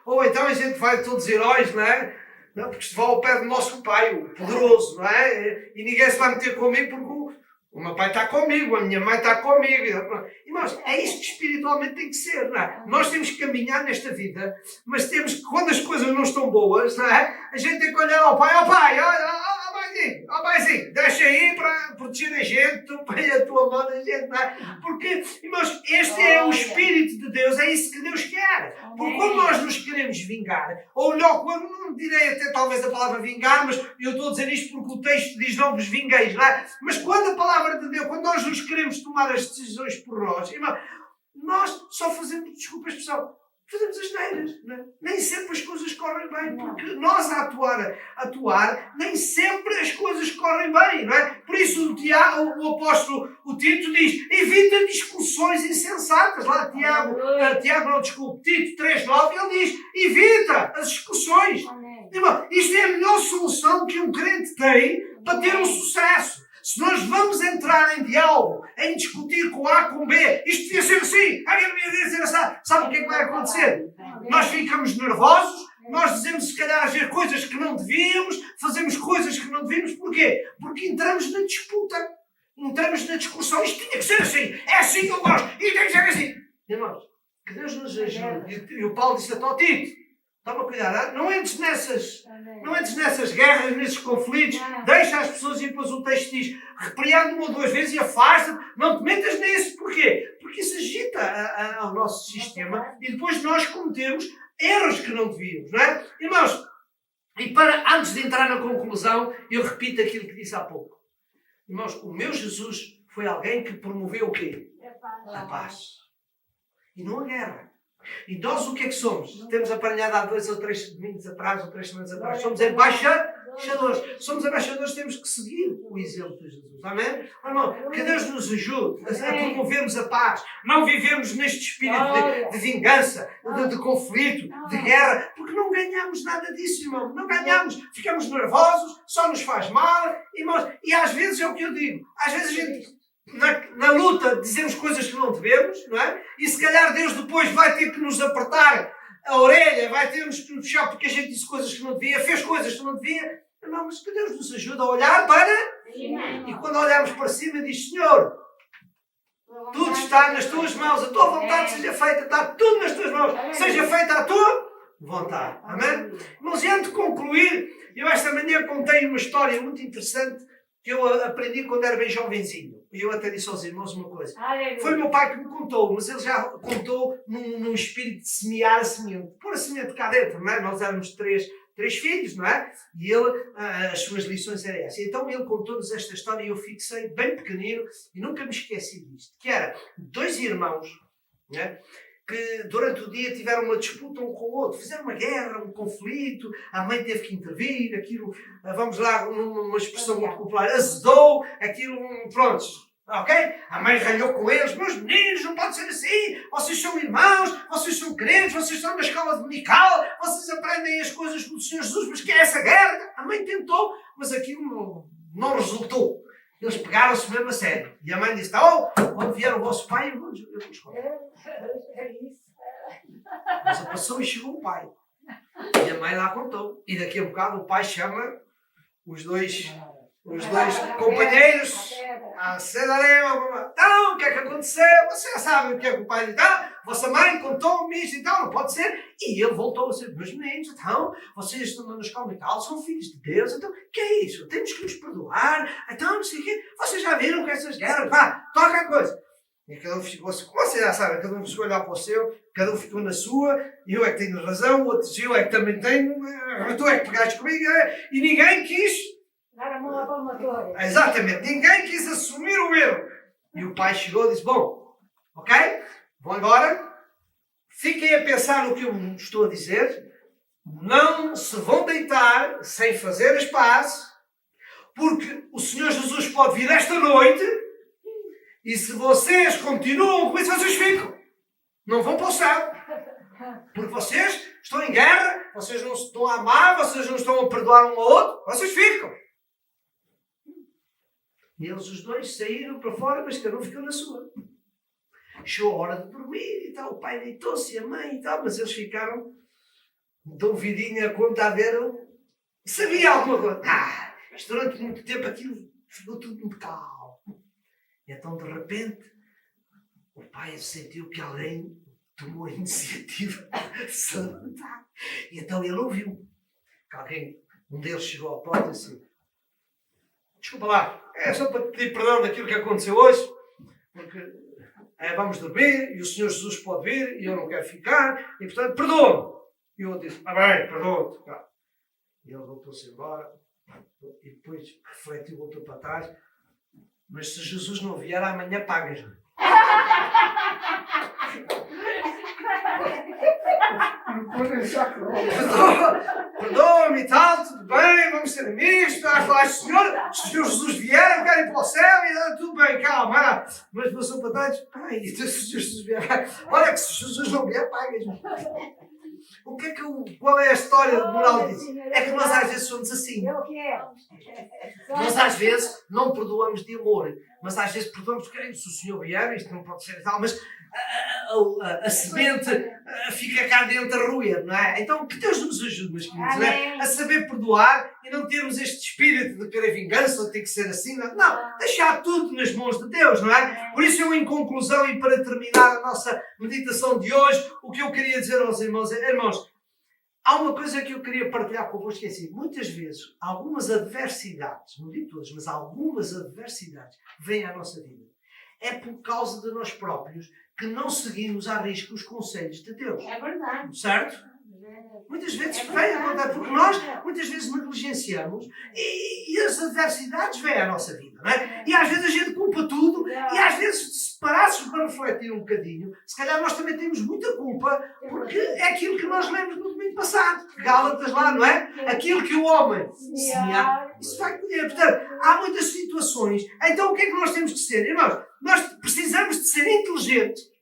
Ou então a gente vai todos heróis, não é? Não, porque se vai ao pé do nosso pai, o poderoso, não é? E ninguém se vai meter comigo porque o meu pai está comigo, a minha mãe está comigo. Irmãos, é isto que espiritualmente tem que ser, não é? Nós temos que caminhar nesta vida, mas temos que, quando as coisas não estão boas, não é? A gente tem que olhar ao pai, paizinho, deixa aí para proteger a gente, tu põe a tua mão na gente, não é? Porque, irmãos, este é o Espírito de Deus, é isso que Deus quer. Porque quando nós nos queremos vingar, ou melhor, quando não direi até talvez a palavra vingar, mas eu estou a dizer isto porque o texto diz não vos vingueis, não é? Mas quando a palavra de Deus, quando nós nos queremos tomar as decisões por nós, irmão, nós só fazemos, desculpa a expressão, fazemos as neiras, não é? Nem sempre as coisas correm bem, porque nós a atuar, nem sempre as coisas correm bem, não é? Por isso o apóstolo, o Tito diz, evita discussões insensatas, lá Tito 3:9, ele diz, evita as discussões. Irmão, isto é a melhor solução que um crente tem para ter um sucesso. Se nós vamos entrar em diálogo, em discutir com A com B, isto devia ser assim, aquilo devia ser assim, sabe o que é que vai acontecer? Nós ficamos nervosos, nós dizemos se calhar às vezes coisas que não devíamos, fazemos coisas que não devíamos, porquê? Porque entramos na disputa, entramos na discussão, isto tinha que ser assim, é assim que eu gosto, e tem que ser assim. Irmãos, que Deus nos ajude, e o Paulo disse a Tito, toma cuidado, não entres nessas guerras, nesses conflitos, deixa as pessoas e depois o texto diz, repreende uma ou duas vezes e afasta-te, não te metas nisso, porquê? Porque isso agita o nosso sistema e depois nós cometemos erros que não devíamos, não é? Irmãos, e antes de entrar na conclusão, eu repito aquilo que disse há pouco. Irmãos, o meu Jesus foi alguém que promoveu o quê? A paz. E não a guerra. E nós o que é que somos? Temos aparelhado há 2 ou 3 domingos atrás, ou 3 semanas atrás. Somos embaixadores. Somos embaixadores, temos que seguir o exemplo de Jesus. Amém? Irmão, que Deus nos ajude a promovermos a paz. Não vivemos neste espírito de vingança, de conflito, de guerra, porque não ganhamos nada disso, irmão. Não ganhamos. Ficamos nervosos, só nos faz mal. Irmãos, e às vezes é o que eu digo. Às vezes a gente... Na luta dizemos coisas que não devemos, não é? E se calhar Deus depois vai ter que nos apertar a orelha, vai ter-nos que nos puxar porque a gente disse coisas que não devia, fez coisas que não devia. Não, mas que Deus nos ajude a olhar para... E quando olhamos para cima diz, Senhor, tudo está nas tuas mãos, a tua vontade seja feita, está tudo nas tuas mãos, seja feita a tua vontade. Amém? Mas antes de concluir, eu esta manhã contei uma história muito interessante que eu aprendi quando era bem jovenzinho. E eu até disse aos irmãos uma coisa. Foi o meu pai que me contou, mas ele já contou num espírito de semear a semente. Pôr a semente cá dentro, não é? Nós éramos três filhos, não é? E ele, as suas lições eram essas. Então ele contou-nos esta história e eu fixei bem pequenino e nunca me esqueci disto. Que era 2 irmãos, não é? Que durante o dia tiveram uma disputa um com o outro, fizeram uma guerra, um conflito, a mãe teve que intervir, aquilo, vamos lá, numa expressão muito popular, azedou, aquilo, pronto, Ok? A mãe ralhou com eles. Meus meninos, não pode ser assim. Vocês são irmãos, vocês são crentes, vocês estão na escola dominical, vocês aprendem as coisas do Senhor Jesus, mas que é essa guerra? A mãe tentou, mas aquilo não resultou. Eles pegaram-se mesmo a sério. E a mãe disse, quando vier o vosso pai, eu vou para a escola. É isso. Mas passou e chegou o pai. E a mãe lá contou. E daqui a bocado o pai chama os dois companheiros a Cedarema. Então, o que é que aconteceu? Vocês já sabem o que é que o pai disse. Vossa mãe contou-me isto e tal, não pode ser. E ele voltou a dizer, meus meninos, então, vocês estão na escola e tal, são filhos de Deus, então, o que é isso? Temos que nos perdoar, então, não sei o quê. Vocês já viram que essas guerras, vá, toca a coisa. E cada um ficou assim, como vocês já sabem, cada um ficou a olhar para o seu, cada um ficou na sua, e eu é que tenho razão, o outro diz, eu é que também tenho, tu é que pegaste comigo, e ninguém quis. Dar a mão à palmatória. Exatamente, ninguém quis assumir o erro. E o pai chegou e disse, bom, ok, vão embora, fiquem a pensar no que eu estou a dizer, não se vão deitar sem fazer as pazes, porque o Senhor Jesus pode vir esta noite, e se vocês continuam com isso, vocês ficam. Não vão para o céu. Porque vocês estão em guerra, vocês não se estão a amar, vocês não estão a perdoar um ao outro, vocês ficam. E eles os dois saíram para fora, mas cada um ficou na sua. Chegou a hora de dormir e tal, o pai deitou-se, a mãe e tal, mas eles ficaram de ouvidinho a conta a ver, sabia alguma coisa. Isto durante muito tempo aquilo ficou tudo muito calmo. E então de repente o pai sentiu que alguém tomou a iniciativa de se levantar. E então ele ouviu que um deles chegou à porta e disse, desculpa lá, é só para te pedir perdão daquilo que aconteceu hoje, porque vamos dormir e o Senhor Jesus pode vir e eu não quero ficar, e portanto perdoa-me. E eu disse, bem, perdoa-te. E ele voltou-se embora e depois refletiu, voltou para trás, mas se Jesus não vier amanhã pagas-me. Perdoa-me e tal, tudo bem, vamos ser amigos, estás lá, Senhor, se o Senhor Jesus vier, eu quero ir para o céu, e tudo bem, calma, mas passou para trás, pai, se o Senhor Jesus vier, olha que se Jesus não vier, pagas-me. Qual é a história moral disso? É que nós às vezes somos assim. Nós às vezes não perdoamos de amor, mas às vezes perdoamos porque se o Senhor vier, isto não pode ser e tal, mas a semente fica cá dentro a ruir, não é? Então que Deus nos ajude, meus queridos, não é? A saber perdoar e não termos este espírito de querer vingança, ou ter que ser assim, não, deixar tudo nas mãos de Deus, não é? Por isso eu, em conclusão e para terminar a nossa meditação de hoje, o que eu queria dizer aos irmãos é, irmãos, há uma coisa que eu queria partilhar convosco, é assim, muitas vezes, algumas adversidades, não digo todas, mas algumas adversidades vêm à nossa vida. É por causa de nós próprios que não seguimos à risca os conselhos de Deus. É verdade. Certo? Muitas vezes vem acontecer, porque nós muitas vezes negligenciamos e as adversidades vêm à nossa vida, não é? E às vezes a gente culpa tudo e às vezes se parássemos para refletir um bocadinho, se calhar nós também temos muita culpa porque é aquilo que nós lemos no domingo passado, Gálatas lá, não é? Aquilo que o homem semear, isso vai colher. Portanto, há muitas situações. Então o que é que nós temos que ser? Irmãos, nós precisamos de ser inteligentes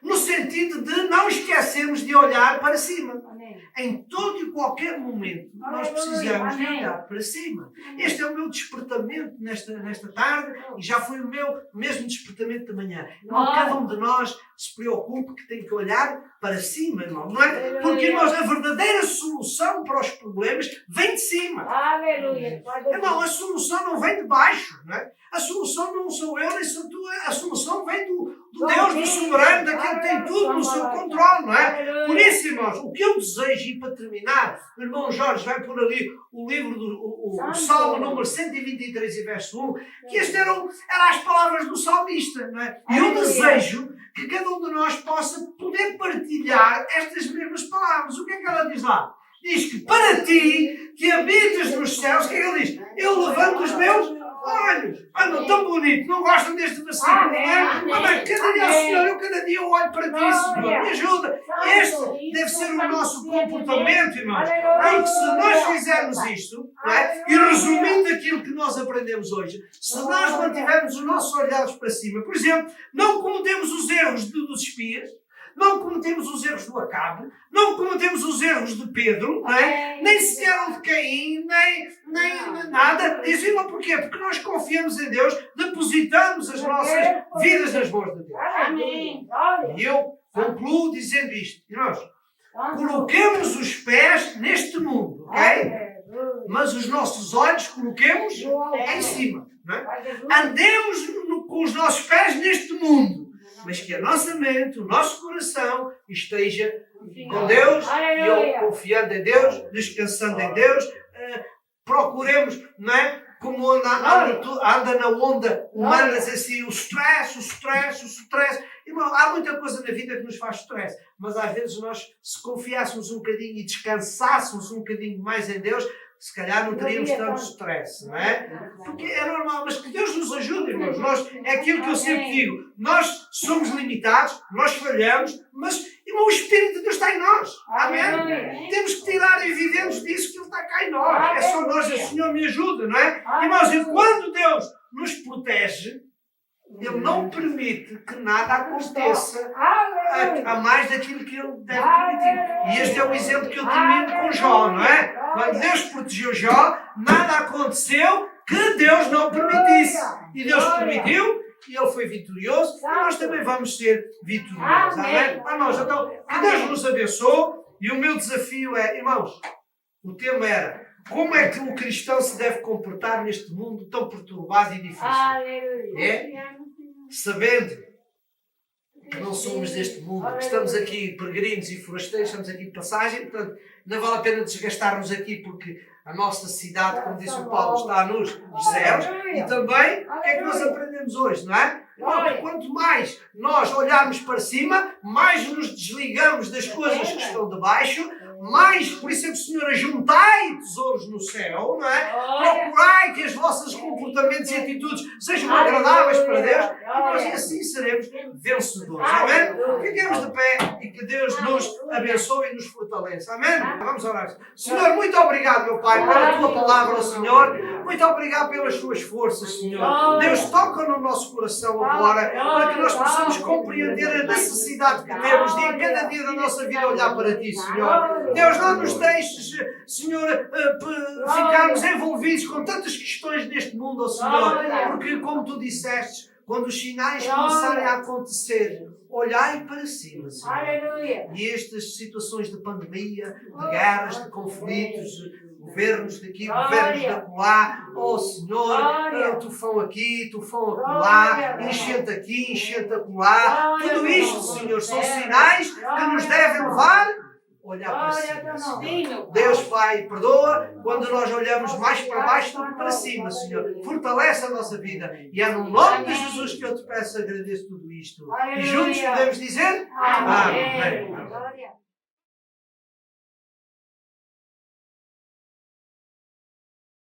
no sentido de não esquecermos de olhar para cima. Amém. Em todo e qualquer momento, nós precisamos de olhar para cima. Este é o meu despertamento nesta tarde e já foi o meu mesmo despertamento da manhã. Então, cada um de nós se preocupe que tem que olhar para cima, irmão, não é? Porque, irmãos, a verdadeira solução para os problemas vem de cima. Aleluia. Irmão, a solução não vem de baixo, não é? A solução não sou eu, nem sou tu, a solução vem do Deus, do soberano, daquele que tem tudo no seu controle, não é? Por isso, irmãos, o que eu desejo, e para terminar, o irmão Jorge vai pôr ali o livro o Salmo número 123 e verso 1, que estas eram as palavras do salmista, não é? E eu desejo que cada um de nós possa poder partilhar estas mesmas palavras. O que é que ela diz lá? Diz que para ti, que habitas nos céus, o que é que ele diz? Eu levanto os meus Olha, andam tão bonito, não gostam deste versículo, não é? Amém. Amém. Cada dia, Senhor, eu cada dia olho para ti, Senhor, me ajuda. Este deve ser o nosso comportamento, irmãos. Porque se nós fizermos isto, não é? E resumindo aquilo que nós aprendemos hoje, se nós mantivermos os nossos olhares para cima, por exemplo, não cometemos os erros dos espias, não cometemos os erros do Acabe, não cometemos os erros de Pedro, não é? Nem sequer o de Caim, nem nada. Dizem porquê? Porque nós confiamos em Deus, depositamos as nossas vidas nas mãos de Deus. Amém. E eu concluo dizendo isto, irmãos, coloquemos os pés neste mundo, ok? Mas os nossos olhos coloquemos em cima, não é? Andemos com os nossos pés neste mundo, mas que a nossa mente, o nosso coração esteja com Deus, e eu confiando em Deus, descansando em Deus, procuremos, não é? Como anda na onda humana, assim, o stress. Irmão, há muita coisa na vida que nos faz stress, mas às vezes nós, se confiássemos um bocadinho e descansássemos um bocadinho mais em Deus, se calhar não teríamos tanto stress, não é? Porque é normal, mas que Deus nos ajude, irmãos. É aquilo que eu sempre digo. Nós somos limitados, nós falhamos, mas irmão, o Espírito de Deus está em nós. Amém? Temos que tirar e vivermos disso que Ele está cá em nós. É só nós, o Senhor me ajuda, não é? Irmãos, e quando Deus nos protege, Ele não permite que nada aconteça a mais daquilo que Ele deve permitir. E este é o exemplo que eu termino com Jó, não é? Quando Deus protegeu Jó, nada aconteceu que Deus não permitisse. E Deus permitiu, e ele foi vitorioso, e nós também vamos ser vitoriosos. Amém? Irmãos, então, que Deus nos abençoe, e o meu desafio é, irmãos, o tema era, como é que o cristão se deve comportar neste mundo tão perturbado e difícil? Sabendo que não somos deste mundo, que estamos aqui peregrinos e forasteiros, estamos aqui de passagem, portanto, não vale a pena desgastar-nos aqui, porque a nossa cidade, como disse o Paulo, está nos céus. E também, o que é que nós aprendemos hoje, não é? Porque quanto mais nós olharmos para cima, mais nos desligamos das coisas que estão debaixo, mais, por isso é que o Senhor ajuntai tesouros no céu, não é? Procurai que os vossos comportamentos e atitudes sejam agradáveis para Deus, e nós assim seremos vencedores. Amém? Fiquemos de pé e que Deus nos abençoe e nos fortaleça. Amém? Vamos orar. Senhor, muito obrigado, meu Pai, pela Tua palavra, Senhor. Muito obrigado pelas Tuas forças, Senhor. Deus, toca no nosso coração agora, para que nós possamos compreender a necessidade que temos de, em cada dia da nossa vida, olhar para Ti, Senhor. Deus, não nos deixes, Senhor, ficarmos envolvidos com tantas questões neste mundo, oh Senhor, porque, como Tu disseste, quando os sinais começarem a acontecer, olhai para cima, Senhor. E estas situações de pandemia, de guerras, de conflitos, governos daqui, governos de acolá, oh Senhor, tufão aqui, tufão acolá, enchente aqui, enchente acolá, tudo isto, Senhor, são sinais que nos devem levar olhar para cima, Senhor. Deus, Pai, perdoa quando nós olhamos mais para baixo do que para cima, Senhor. Fortalece a nossa vida. E é no nome de Jesus que eu te peço, agradeço tudo isto. E juntos podemos dizer: Amém.